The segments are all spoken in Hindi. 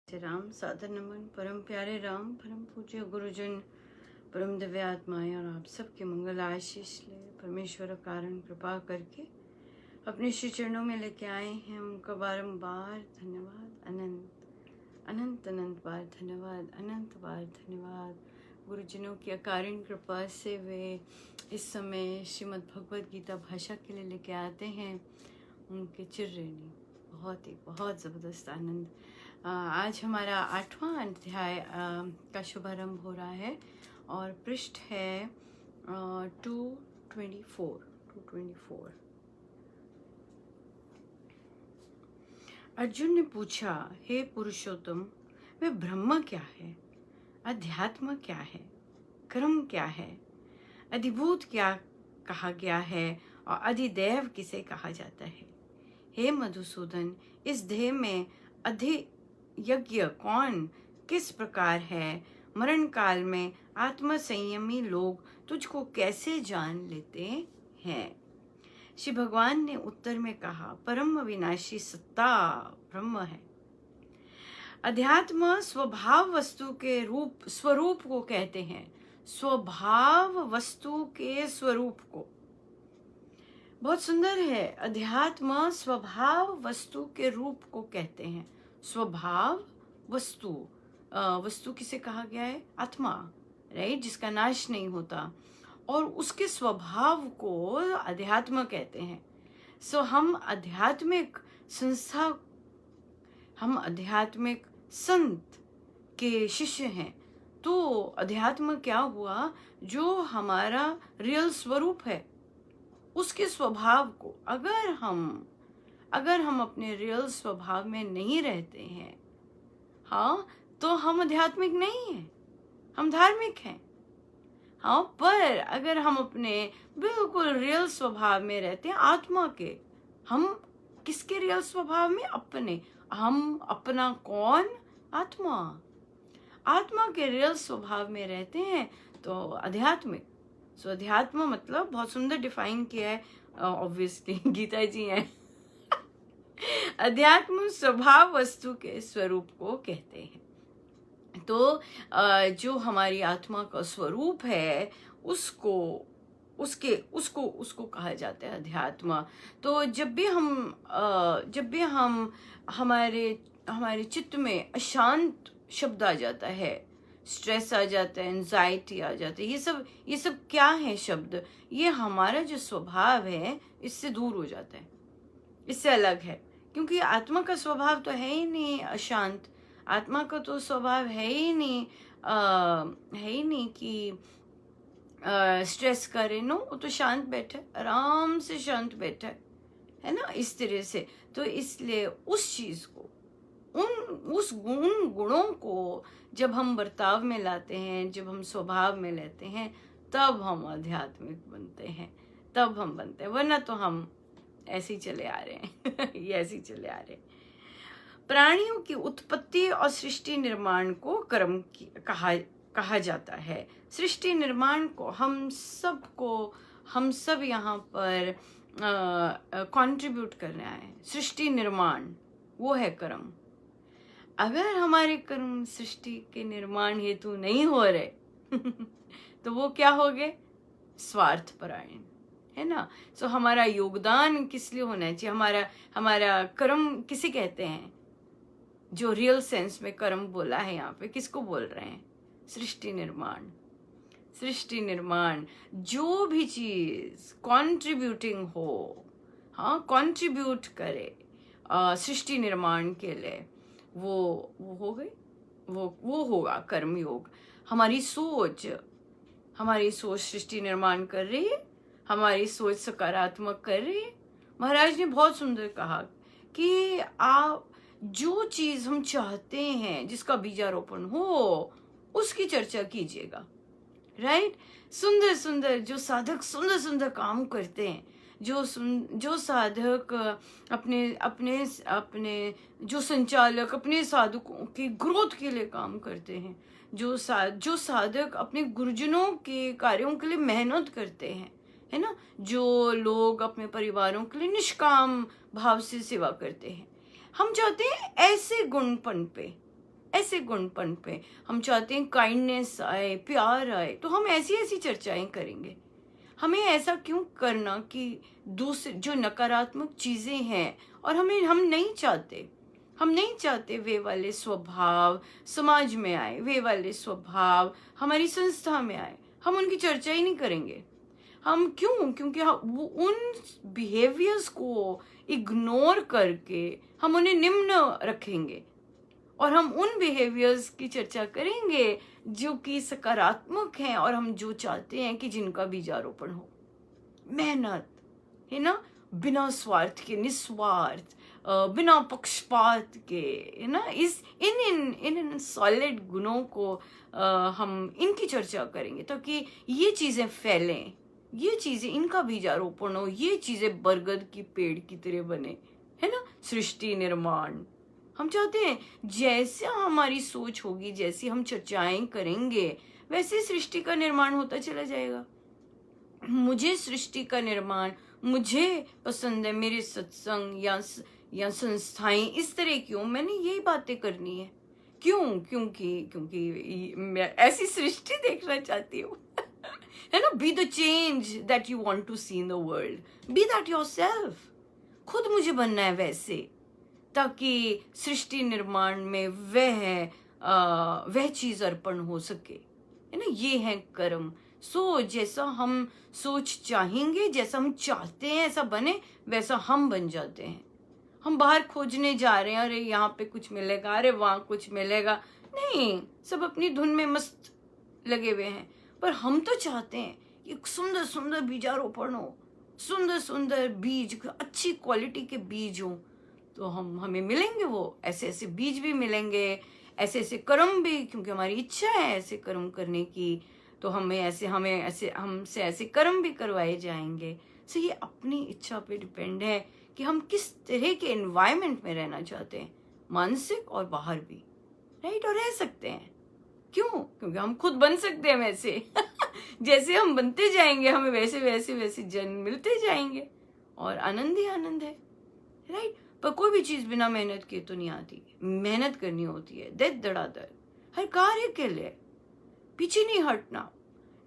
जय राम। सादर नमन परम प्यारे राम, परम पूज्य गुरुजन, परम दिव्य आत्माएं और आप सबके मंगल आशीष ले परमेश्वर कारण कृपा करके अपने श्री चरणों में लेके आए हैं। उनका बारंबार धन्यवाद, अनंत अनंत अनंत बार धन्यवाद, अनंत बार धन्यवाद। गुरुजनों की अकारण कृपा से वे इस समय श्रीमद् भगवद गीता भाषा के लिए लेके आते हैं। उनके चिरऋणी बहुत ज़बरदस्त आनंद। आज हमारा 8वां अध्याय का शुभारंभ हो रहा है और पृष्ठ है 224। अर्जुन ने पूछा, हे पुरुषोत्तम, वे ब्रह्म क्या है, अध्यात्म क्या है, कर्म क्या है, अधिभूत क्या कहा गया है और अधिदैव किसे कहा जाता है? हे मधुसूदन, इस देह में अधियज्ञ कौन किस प्रकार है? मरण काल में आत्म संयमी लोग तुझको कैसे जान लेते हैं? श्री भगवान ने उत्तर में कहा, परम विनाशी सत्ता ब्रह्म है। अध्यात्म स्वभाव वस्तु के स्वरूप को कहते हैं। स्वभाव वस्तु के स्वरूप को बहुत सुंदर है। अध्यात्म स्वभाव वस्तु के रूप को कहते हैं। स्वभाव वस्तु, वस्तु किसे कहा गया है? आत्मा, राइट, जिसका नाश नहीं होता, और उसके स्वभाव को अध्यात्म कहते हैं। सो हम आध्यात्मिक संस्था, हम आध्यात्मिक संत के शिष्य हैं। तो अध्यात्म क्या हुआ? जो हमारा रियल स्वरूप है, उसके स्वभाव को अगर हम अपने रियल स्वभाव में नहीं रहते हैं, हाँ, तो हम आध्यात्मिक नहीं हैं, हम धार्मिक हैं। हाँ, पर अगर हम अपने बिल्कुल रियल स्वभाव में रहते हैं, आत्मा के, हम किसके रियल स्वभाव में? अपने, हम अपना कौन? आत्मा के रियल स्वभाव में रहते हैं तो आध्यात्मिक। सो अध्यात्म मतलब बहुत सुंदर डिफाइन किया है, ऑब्वियसली गीता जी हैं। अध्यात्म स्वभाव वस्तु के स्वरूप को कहते हैं। तो जो हमारी आत्मा का स्वरूप है, उसको कहा जाता है अध्यात्म। तो जब भी हम हमारे चित्त में अशांत शब्द आ जाता है, स्ट्रेस आ जाता है, एंजाइटी आ जाती है, ये सब क्या है शब्द? ये हमारा जो स्वभाव है इससे दूर हो जाता है, इससे अलग है। क्योंकि आत्मा का स्वभाव तो है ही नहीं अशांत, आत्मा का तो स्वभाव है ही नहीं कि स्ट्रेस करे। नो, वो तो शांत बैठा, आराम से शांत बैठा है ना, इस तरह से। तो इसलिए उस चीज को, उन गुणों को जब हम बर्ताव में लाते हैं, जब हम स्वभाव में लेते हैं, तब हम आध्यात्मिक बनते हैं, तब हम बनते हैं। वरना तो हम ऐसे ही चले आ रहे हैं। ये ऐसे ही चले आ रहे हैं। प्राणियों की उत्पत्ति और सृष्टि निर्माण को कर्म कहा जाता है। सृष्टि निर्माण को हम सब यहाँ पर कंट्रीब्यूट करना है। सृष्टि निर्माण वो है कर्म। अगर हमारे कर्म सृष्टि के निर्माण हेतु नहीं हो रहे तो वो क्या हो गए? स्वार्थपरायण, है ना। सो हमारा योगदान किस लिए होना चाहिए? हमारा कर्म किसे कहते हैं? जो रियल सेंस में कर्म बोला है यहाँ पे, किसको बोल रहे हैं? सृष्टि निर्माण। जो भी चीज कॉन्ट्रीब्यूटिंग हो, हाँ, कॉन्ट्रीब्यूट करे सृष्टि निर्माण के लिए, वो हो गई, वो होगा कर्म योग। हमारी सोच सृष्टि निर्माण कर रही है, हमारी सोच सकारात्मक कर रही है। महाराज ने बहुत सुंदर कहा कि आप जो चीज हम चाहते हैं, जिसका बीजारोपण हो, उसकी चर्चा कीजिएगा, राइट। सुंदर जो साधक सुंदर काम करते हैं, जो साधक अपने जो संचालक अपने साधकों के ग्रोथ के लिए काम करते हैं, जो साधक अपने गुरुजनों के कार्यों के लिए मेहनत करते हैं, है ना, जो लोग अपने परिवारों के लिए निष्काम भाव से सेवा करते हैं, हम चाहते हैं ऐसे गुण पनपे, ऐसे गुणपन पे हम चाहते हैं काइंडनेस आए, प्यार आए, तो हम ऐसी ऐसी चर्चाएं करेंगे। हमें ऐसा क्यों करना कि दूसरे जो नकारात्मक चीजें हैं, और हम नहीं चाहते वे वाले स्वभाव समाज में आए, वे वाले स्वभाव हमारी संस्था में आए, हम उनकी चर्चा ही नहीं करेंगे। हम क्यों? क्योंकि वो उन बिहेवियर्स को इग्नोर करके हम उन्हें निम्न रखेंगे, और हम उन बिहेवियर्स की चर्चा करेंगे जो कि सकारात्मक हैं, और हम जो चाहते हैं कि जिनका बीजारोपण हो। मेहनत है ना, बिना स्वार्थ के, निस्वार्थ, बिना पक्षपात के, है ना, इन सॉलिड गुणों को हम इनकी चर्चा करेंगे, ताकि ये चीजें फैलें, ये चीजें, इनका बीजारोपण हो, ये चीजें बरगद की पेड़ की तरह बने, है ना। सृष्टि निर्माण हम चाहते हैं, जैसे हमारी सोच होगी, जैसी हम चर्चाएं करेंगे, वैसे सृष्टि का निर्माण होता चला जाएगा। मुझे सृष्टि का निर्माण मुझे पसंद है, मेरे सत्संग या संस्थाएं इस तरह क्यों, मैंने यही बातें करनी है। क्यों? क्योंकि मैं ऐसी सृष्टि देखना चाहती हूँ है ना। Be the change that you want to see in the world, be that yourself. खुद मुझे बनना है वैसे, ताकि सृष्टि निर्माण में वह चीज अर्पण हो सके, है ना। ये है कर्म। जैसा हम सोच चाहेंगे, जैसा हम चाहते हैं ऐसा बने, वैसा हम बन जाते हैं। हम बाहर खोजने जा रहे हैं, अरे यहाँ पे कुछ मिलेगा, अरे वहां कुछ मिलेगा, नहीं, सब अपनी धुन में मस्त लगे हुए हैं। पर हम तो चाहते हैं कि सुंदर सुंदर बीजारोपण हो, सुंदर सुंदर बीज, अच्छी क्वालिटी के बीज हो, तो हमें मिलेंगे, वो ऐसे ऐसे बीज भी मिलेंगे, ऐसे ऐसे कर्म भी, क्योंकि हमारी इच्छा है ऐसे कर्म करने की, तो हमसे ऐसे कर्म भी करवाए जाएंगे। सो ये अपनी इच्छा पे डिपेंड है कि हम किस तरह के एनवायरनमेंट में रहना चाहते हैं, मानसिक और बाहर भी, राइट। और रह सकते हैं, क्यों? क्योंकि हम खुद बन सकते हैं वैसे जैसे हम बनते जाएंगे, हमें वैसे वैसे वैसे जन्म मिलते जाएंगे, और आनंद ही आनंद है, राइट। पर कोई भी चीज बिना मेहनत के तो नहीं आती, मेहनत करनी होती है, दे धड़ाधड़, हर कार्य के लिए पीछे नहीं हटना।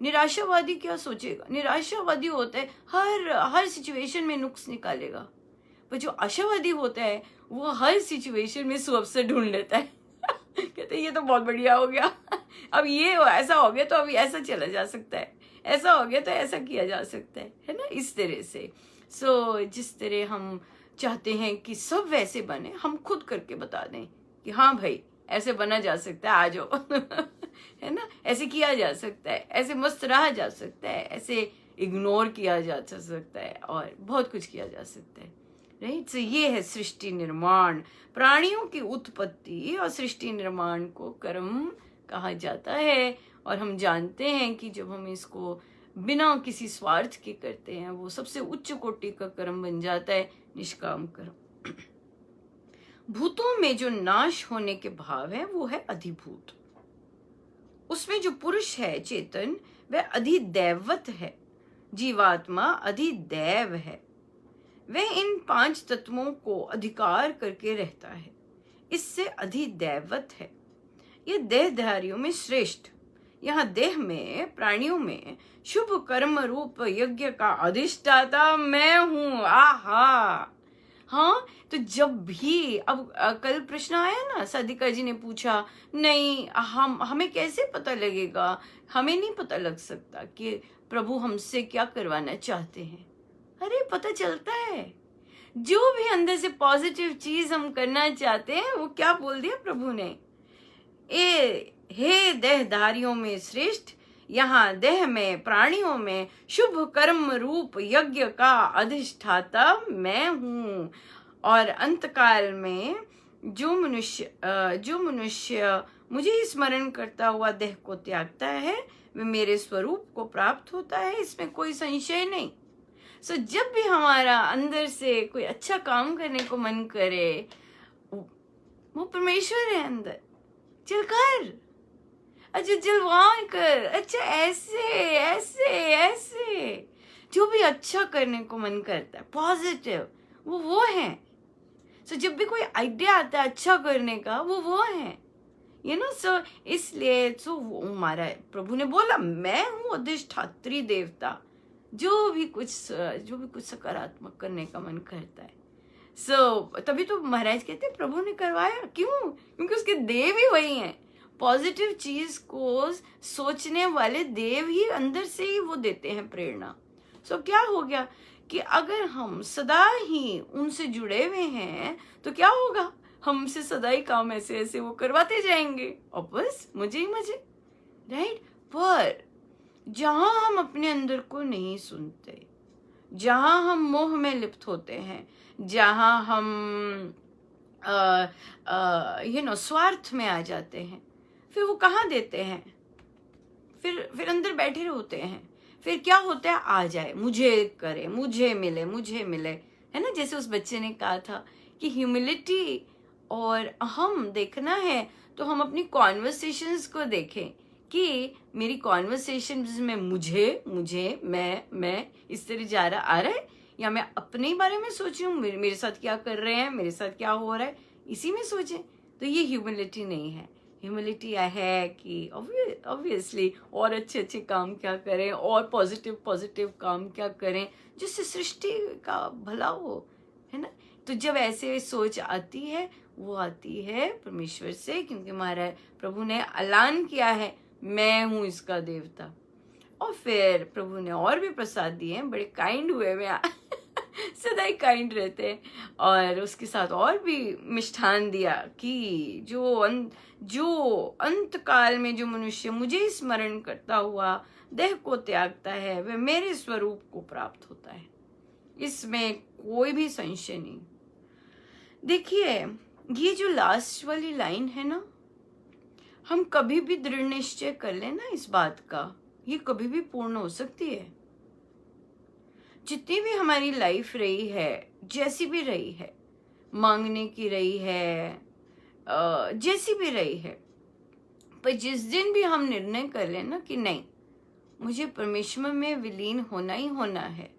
निराशावादी क्या सोचेगा? निराशावादी होता है हर सिचुएशन में नुक्स निकालेगा, पर जो आशावादी होता है वो हर सिचुएशन में सुअवसर ढूंढ लेता है कहते हैं ये तो बहुत बढ़िया हो गया अब ये ऐसा हो गया तो अभी ऐसा चला जा सकता है, ऐसा हो गया तो ऐसा किया जा सकता है ना, इस तरह से। जिस तरह हम चाहते हैं कि सब वैसे बने, हम खुद करके बता दें कि हाँ भाई ऐसे बना जा सकता है, आ जाओ है ना, ऐसे किया जा सकता है, ऐसे मस्त रहा जा सकता है, ऐसे इग्नोर किया जा सकता है, और बहुत कुछ किया जा सकता है, राइट। ये है सृष्टि निर्माण, प्राणियों की उत्पत्ति और सृष्टि निर्माण को कर्म कहा जाता है। और हम जानते हैं कि जब हम इसको बिना किसी स्वार्थ के करते हैं, वो सबसे उच्च कोटि का कर्म बन जाता है, निष्काम कर्म। भूतों में जो नाश होने के भाव है वो है अधिभूत। उसमें जो पुरुष है चेतन, वह अधिदैवत है, जीवात्मा अधिदैव है। वह इन 5 तत्वों को अधिकार करके रहता है, इससे अधिदैवत है। यह देहधारियों में श्रेष्ठ, यहाँ देह में, प्राणियों में शुभ कर्म रूप यज्ञ का अधिष्ठाता मैं हूं। आहा, हाँ। तो जब भी अब कल प्रश्न आया ना, साधिका जी ने पूछा, नहीं हमें कैसे पता लगेगा, हमें नहीं पता लग सकता कि प्रभु हमसे क्या करवाना चाहते हैं। अरे पता चलता है, जो भी अंदर से पॉजिटिव चीज हम करना चाहते हैं, वो क्या बोल दिया प्रभु ने, हे देहधारियों में श्रेष्ठ, यहाँ देह में, प्राणियों में शुभ कर्म रूप यज्ञ का अधिष्ठाता मैं हूँ। और अंतकाल में जो मनुष्य मुझे स्मरण करता हुआ देह को त्यागता है, वह मेरे स्वरूप को प्राप्त होता है, इसमें कोई संशय नहीं। जब भी हमारा अंदर से कोई अच्छा काम करने को मन करे, वो परमेश्वर है अंदर, चल कर, अच्छा जलवान कर, अच्छा ऐसे ऐसे ऐसे, जो भी अच्छा करने को मन करता है, पॉजिटिव, वो है। जब भी कोई आइडिया आता है अच्छा करने का, वो है। सो इसलिए तो वो हमारा प्रभु ने बोला, मैं हूँ अधिष्ठात्री देवता, जो भी कुछ सकारात्मक करने का मन करता है। तभी तो महाराज कहते हैं प्रभु ने करवाया। क्यों? क्योंकि उसके देव ही वही हैं। पॉजिटिव चीज को सोचने वाले देव ही अंदर से ही वो देते हैं प्रेरणा। क्या हो गया कि अगर हम सदा ही उनसे जुड़े हुए हैं तो क्या होगा, हमसे सदा ही काम ऐसे ऐसे वो करवाते जाएंगे और बस मजे ही मजे, राइट। पर जहां हम अपने अंदर को नहीं सुनते, जहां हम मोह में लिप्त होते हैं, जहां हम स्वार्थ में आ जाते हैं, फिर वो कहाँ देते हैं, फिर अंदर बैठे होते हैं। फिर क्या होता है, आ जाए, मुझे करे, मुझे मिले, है ना। जैसे उस बच्चे ने कहा था कि ह्यूमिलिटी और अहम देखना है तो हम अपनी कॉन्वर्सेशंस को देखें कि मेरी कॉन्वर्सेशन में मुझे मैं इस तरह जा रहा आ रहा है, या मैं अपने ही बारे में सोच रही हूँ, मेरे साथ क्या कर रहे हैं, मेरे साथ क्या हो रहा है, इसी में सोचें। तो ये ह्यूमिलिटी नहीं है। ह्यूमिलिटी है कि ऑब्वियसली और अच्छे काम क्या करें, और पॉजिटिव काम क्या करें जिससे सृष्टि का भला हो, है ना। तो जब ऐसे सोच आती है, वो आती है परमेश्वर से, क्योंकि हमारा प्रभु ने ऐलान किया है, मैं हूं इसका देवता। और फिर प्रभु ने और भी प्रसाद दिए हैं, बड़े काइंड हुए मैं सदा ही काइंड रहते हैं। और उसके साथ और भी मिष्ठान दिया कि जो अंत काल में जो मनुष्य मुझे स्मरण करता हुआ देह को त्यागता है, वह मेरे स्वरूप को प्राप्त होता है। इसमें कोई भी संशय नहीं। देखिए, ये जो लास्ट वाली लाइन है ना, हम कभी भी दृढ़ निश्चय कर लेना इस बात का, ये कभी भी पूर्ण हो सकती है। जितनी भी हमारी लाइफ रही है, जैसी भी रही है, मांगने की रही है, जैसी भी रही है, पर जिस दिन भी हम निर्णय कर लेना कि नहीं, मुझे परमेश्वर में विलीन होना ही होना है,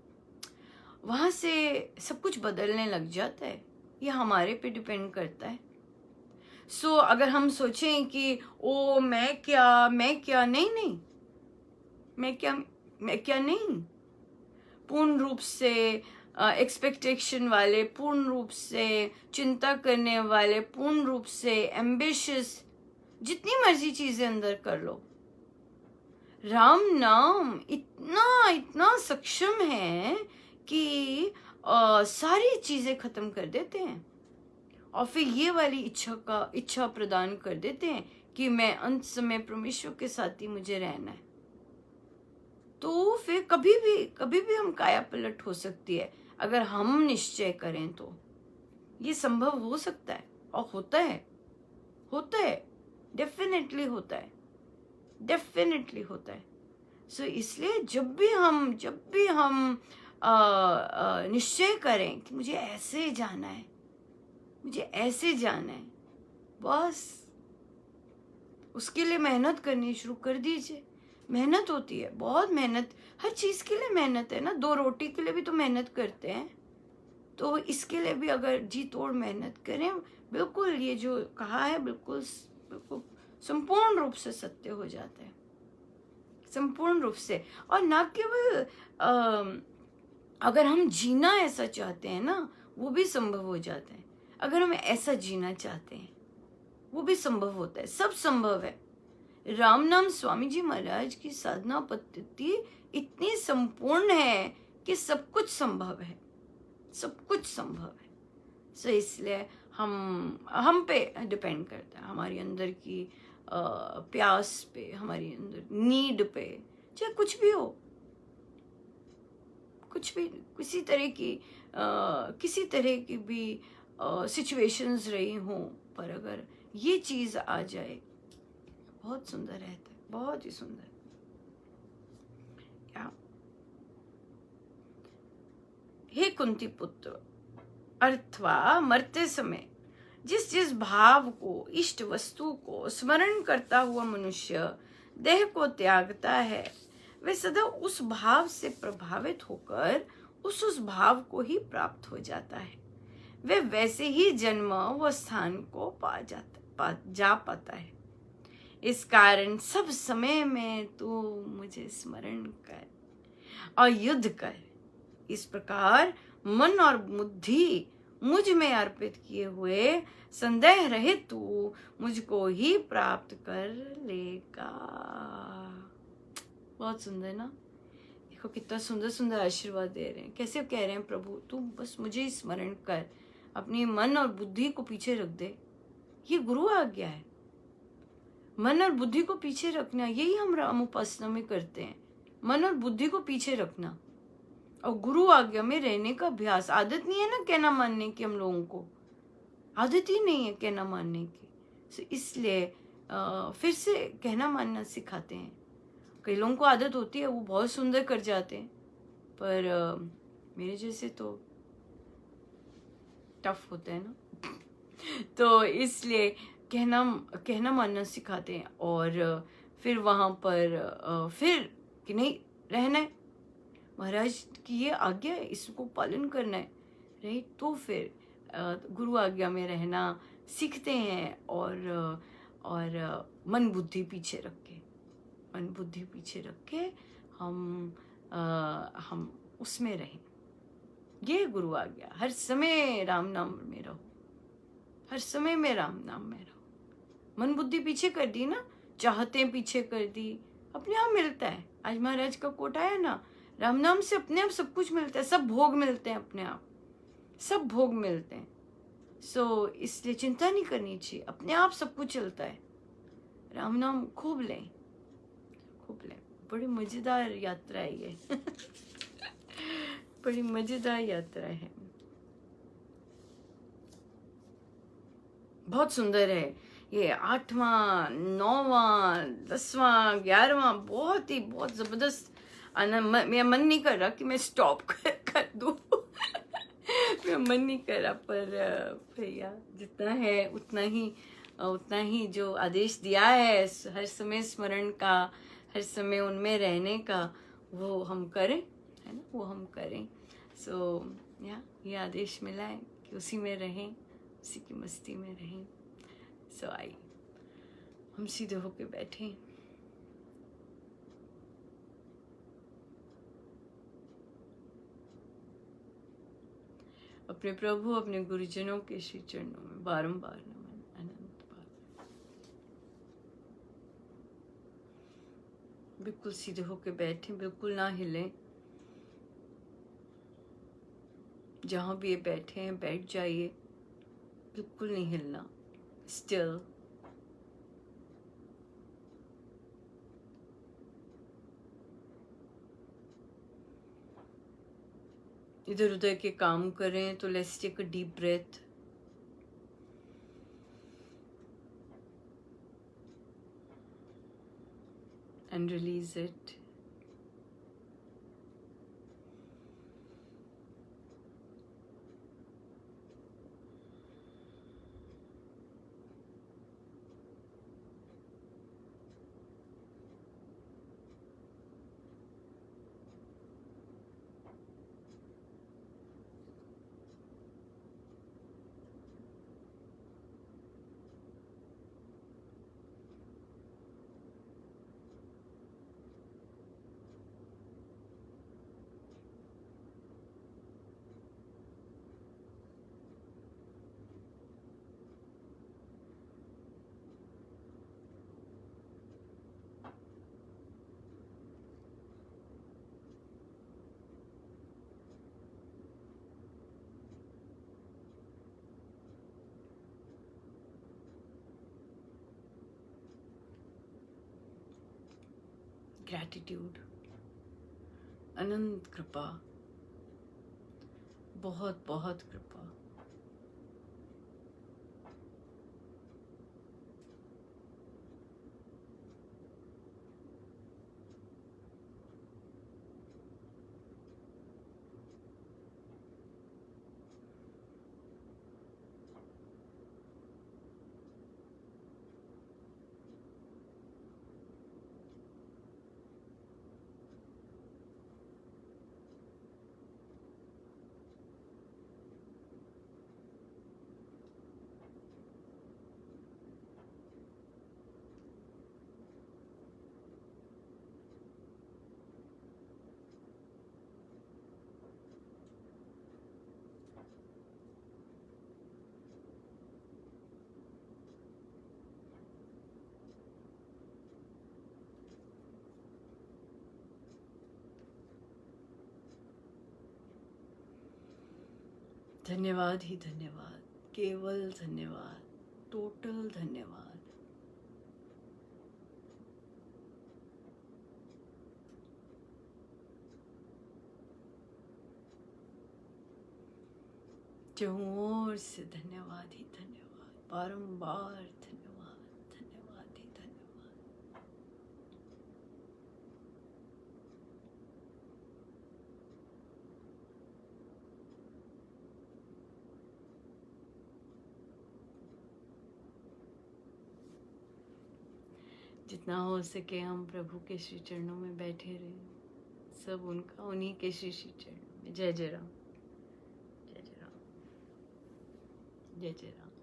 वहां से सब कुछ बदलने लग जाता है। ये हमारे पे डिपेंड करता है। अगर हम सोचें कि ओ मैं क्या नहीं, मैं क्या नहीं, पूर्ण रूप से एक्सपेक्टेशन वाले, पूर्ण रूप से चिंता करने वाले, पूर्ण रूप से एम्बिशियस, जितनी मर्जी चीजें अंदर कर लो, राम नाम इतना सक्षम है कि सारी चीजें खत्म कर देते हैं, और फिर ये वाली इच्छा प्रदान कर देते हैं कि मैं अंत समय परमेश्वर के साथ ही मुझे रहना है। तो फिर कभी भी हम काया पलट हो सकती है। अगर हम निश्चय करें तो ये संभव हो सकता है, और होता है, डेफिनेटली होता है। इसलिए जब भी हम निश्चय करें कि मुझे ऐसे जाना है, बस उसके लिए मेहनत करनी शुरू कर दीजिए। मेहनत होती है, बहुत मेहनत, हर चीज के लिए मेहनत है ना। 2 रोटी के लिए भी तो मेहनत करते हैं, तो इसके लिए भी अगर जी तोड़ मेहनत करें, बिल्कुल ये जो कहा है बिल्कुल संपूर्ण रूप से सत्य हो जाता है, संपूर्ण रूप से। और ना केवल अगर हम जीना ऐसा चाहते हैं ना, वो भी संभव हो जाता है। अगर हम ऐसा जीना चाहते हैं, वो भी संभव होता है, सब संभव है। राम नाम स्वामी जी महाराज की साधना पद्धति इतनी संपूर्ण है कि सब कुछ संभव है। इसलिए हम पे डिपेंड करता है, हमारी अंदर की प्यास पे, हमारी अंदर नीड पे, चाहे कुछ भी हो, कुछ भी, किसी तरह की भी सिचुएशंस रही हो, पर अगर ये चीज आ जाए, बहुत सुंदर रहता है, बहुत ही सुंदर। हे कुंती पुत्र, अथवा मरते समय जिस भाव को, इष्ट वस्तु को स्मरण करता हुआ मनुष्य देह को त्यागता है, वे सदा उस भाव से प्रभावित होकर उस भाव को ही प्राप्त हो जाता है। वे वैसे ही जन्म व स्थान को जा पाता है। इस कारण सब समय में तू मुझे स्मरण कर और युद्ध कर। इस प्रकार मन और बुद्धि मुझ में अर्पित किए हुए संदेह रहित तू मुझको ही प्राप्त कर लेगा। बहुत सुंदर ना, देखो कितना सुंदर सुंदर आशीर्वाद दे रहे हैं। कैसे कह रहे हैं प्रभु, तू बस मुझे स्मरण कर, अपनी मन और बुद्धि को पीछे रख दे। ये गुरु आज्ञा है, मन और बुद्धि को पीछे रखना। यही हम राम उपासना में करते हैं, मन और बुद्धि को पीछे रखना और गुरु आज्ञा में रहने का अभ्यास। आदत नहीं है ना कहना मानने की, हम लोगों को आदत ही नहीं है कहना मानने की। तो इसलिए फिर से कहना मानना सिखाते हैं। कई लोगों को आदत होती है, वो बहुत सुंदर कर जाते हैं, पर मेरे जैसे तो टफ होता है ना। तो इसलिए कहना मानना सिखाते हैं। और फिर वहाँ पर फिर कि नहीं रहना है, महाराज की ये आज्ञा है, इसको पालन करना है, राइट। तो फिर गुरु आज्ञा में रहना सीखते हैं। और मन बुद्धि पीछे रख के, मन बुद्धि पीछे रख के हम उसमें रहें। ये गुरु आज्ञा। हर समय राम नाम में रहो, हर समय में राम नाम में रहो। मन बुद्धि पीछे कर दी ना, चाहते पीछे कर दी, अपने आप मिलता है। आज महाराज का कोट आया ना, राम नाम से अपने आप सब कुछ मिलता है, सब भोग मिलते हैं, अपने आप सब भोग मिलते हैं। सो इसलिए चिंता नहीं करनी चाहिए, अपने आप सब कुछ चलता है। राम नाम खूब लें, खूब लें। बड़ी मजेदार यात्रा है ये। बड़ी मजेदार यात्रा है, बहुत सुंदर है ये। 8वां 9वां 10वां 11वां बहुत जबरदस्त आनंद। मेरा मन नहीं कर रहा कि मैं स्टॉप कर दूं। मेरा मन नहीं कर रहा, पर भैया जितना है उतना ही जो आदेश दिया है हर समय स्मरण का, हर समय उनमें रहने का, वो हम करें, है ना, वो हम करें। सो ये आदेश मिला है कि उसी में रहें, उसी की मस्ती में रहें। सो आई हम सीधे होके बैठे। अपने प्रभु अपने गुरुजनों के श्री चरणों में बारंबार नमन, अनंत बार। बिल्कुल सीधे होके बैठे, बिल्कुल ना हिलें। जहां भी ये बैठे हैं बैठ जाइए, बिल्कुल नहीं हिलना, स्टिल। इधर उधर के काम करें तो let's take a deep breath. And release it. Gratitude, अनंत कृपा, बहुत बहुत कृपा। धन्यवाद ही धन्यवाद, केवल धन्यवाद, टोटल धन्यवाद। चारों ओर से धन्यवाद ही धन्यवाद, बारंबार धन्यवाद, धन्यवाद ही धन्यवाद। जितना हो सके हम प्रभु के श्री चरणों में बैठे रहे, सब उनका, उन्हीं के श्री श्री चरणों में। जय जय राम, जय जय राम, जय जय राम।